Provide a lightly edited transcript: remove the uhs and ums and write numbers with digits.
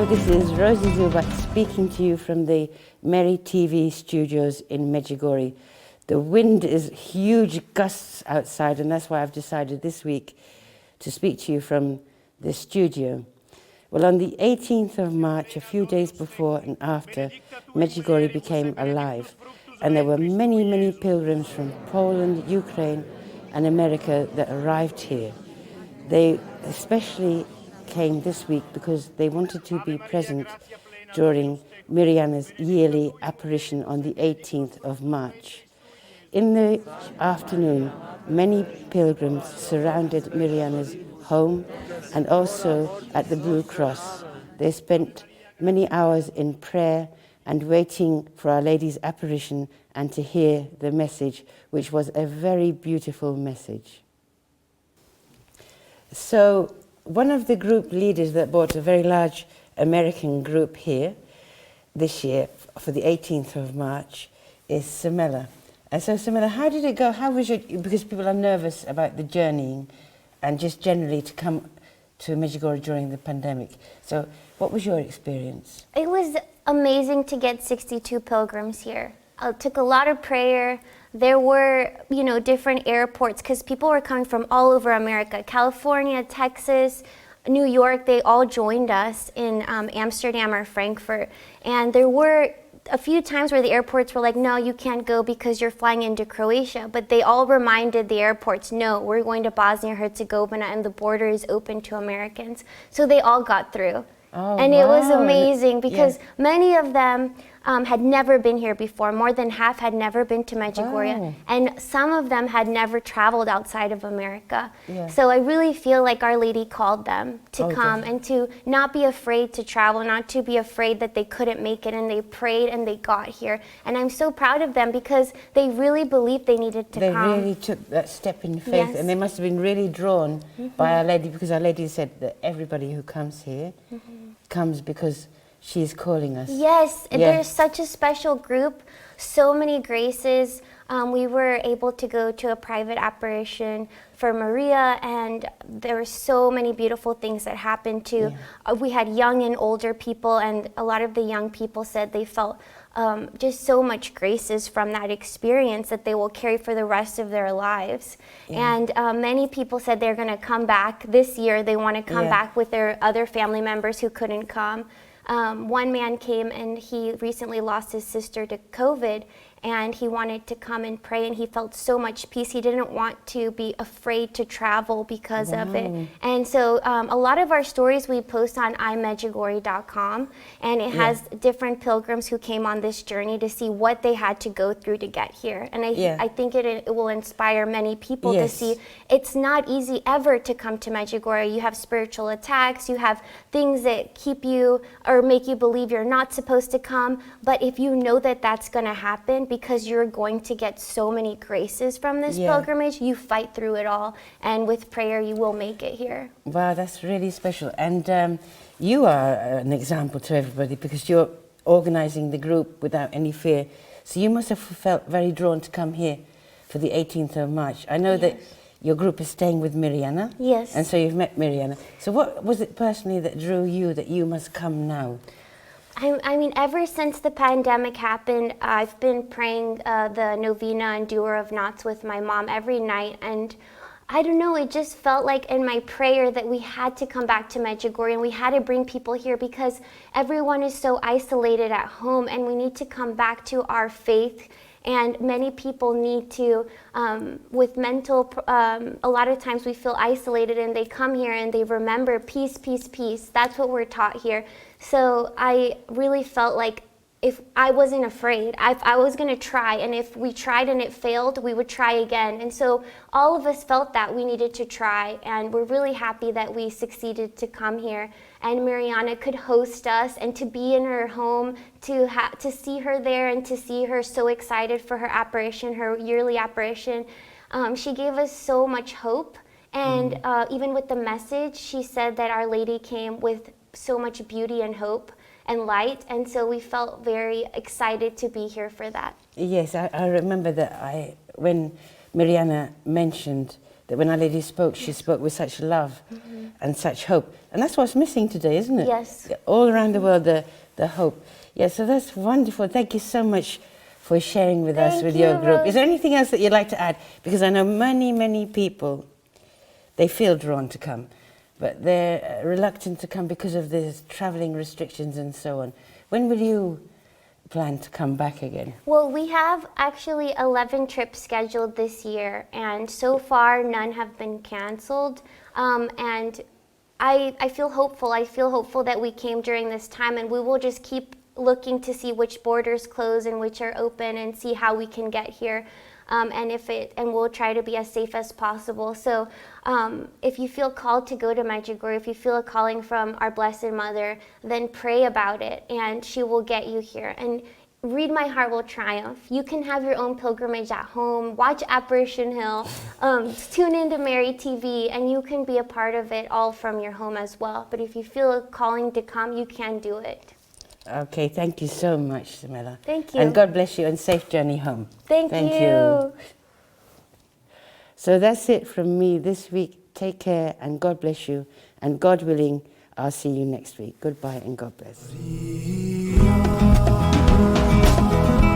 this is Rosie Zubat speaking to you from the Merry TV studios in Medjugorje. The wind is huge gusts outside, and that's why I've decided this week to speak to you from the studio. Well, on the 18th of March, a few days before and after, Medjugorje became alive, and there were many, many pilgrims from Poland, Ukraine, and America that arrived here. They especially came this week because they wanted to be present during Mirjana's yearly apparition on the 18th of March. In the afternoon, many pilgrims surrounded Mirjana's home and also at the Blue Cross. They spent many hours in prayer and waiting for Our Lady's apparition and to hear the message, which was a very beautiful message. So one of the group leaders that brought a very large American group here this year for the 18th of March is Samela. And so Samela, how did it go? How was your, because people are nervous about the journeying and just generally to come to Medjugorje during the pandemic. So what was your experience? It was amazing to get 62 pilgrims here. It took a lot of prayer. There were, different airports because people were coming from all over America, California, Texas, New York. They all joined us in Amsterdam or Frankfurt. And there were a few times where the airports were like, no, you can't go because you're flying into Croatia. But they all reminded the airports, no, we're going to Bosnia-Herzegovina and the border is open to Americans. So they all got through. Oh, and wow. It was amazing because many of them had never been here before. More than half had never been to Medjugorje. Wow. And some of them had never traveled outside of America. Yeah. So I really feel like Our Lady called them to come definitely. and to not be afraid to travel, not to be afraid that they couldn't make it, and they prayed and they got here. And I'm so proud of them because they really believed they needed to They come. really took that step in faith, Yes. and they must have been really drawn by Our Lady, because Our Lady said that everybody who comes here comes because she's calling us. Yes, Yeah. they're such a special group, so many graces. We were able to go to a private apparition for Maria, and there were so many beautiful things that happened too. We had young and older people, and a lot of the young people said they felt just so much graces from that experience that they will carry for the rest of their lives. And many people said they're going to come back this year. They want to come back with their other family members who couldn't come. One man came and he recently lost his sister to COVID, and he wanted to come and pray, and he felt so much peace. He didn't want to be afraid to travel because of it. And so a lot of our stories we post on imedjugorje.com, and it has different pilgrims who came on this journey to see what they had to go through to get here. And I think it will inspire many people to see it's not easy ever to come to Medjugorje. You have spiritual attacks, you have things that keep you or make you believe you're not supposed to come. But if you know that that's going to happen, because you're going to get so many graces from this pilgrimage, you fight through it all, and with prayer you will make it here. Wow, that's really special. And you are an example to everybody because you're organizing the group without any fear. So you must have felt very drawn to come here for the 18th of March. I know that your group is staying with Mirjana. Yes. And so you've met Mirjana. So what was it personally that drew you that you must come now? I mean, ever since the pandemic happened, I've been praying the novena and doer of knots with my mom every night, and I don't know, it just felt like in my prayer that we had to come back to Medjugorje and we had to bring people here because everyone is so isolated at home, and we need to come back to our faith. And many people need to, with mental, a lot of times we feel isolated, and they come here and they remember peace, peace, peace. That's what we're taught here. So I really felt like if I wasn't afraid, I was going to try, and if we tried and it failed, we would try again. And so all of us felt that we needed to try, and we're really happy that we succeeded to come here. And Mirjana could host us, and to be in her home, to see her there, and to see her so excited for her apparition, her yearly apparition. She gave us so much hope, and even with the message, she said that Our Lady came with so much beauty and hope and light, and so we felt very excited to be here for that. Yes, I remember that when Mirjana mentioned that when Our Lady spoke, she spoke with such love and such hope. And that's what's missing today, isn't it? Yes. All around the world, the hope. Yeah, so that's wonderful. Thank you so much for sharing with us, Thank with you, your group. Rose. Is there anything else that you'd like to add? Because I know many, many people, they feel drawn to come, but they're reluctant to come because of the traveling restrictions and so on. When will you plan to come back again? Well, we have actually 11 trips scheduled this year, and so far none have been canceled. And I feel hopeful. I feel hopeful that we came during this time, and we will just keep looking to see which borders close and which are open, and see how we can get here. And we'll try to be as safe as possible. So if you feel called to go to Medjugorje, if you feel a calling from our Blessed Mother, then pray about it, and she will get you here. And read My Heart Will Triumph. You can have your own pilgrimage at home, watch Apparition Hill, tune into Mary TV, and you can be a part of it all from your home as well. But if you feel a calling to come, you can do it. Okay, thank you so much, Samela. Thank you. And God bless you, and safe journey home. Thank you. So that's it from me this week. Take care, and God bless you. And God willing, I'll see you next week. Goodbye, and God bless.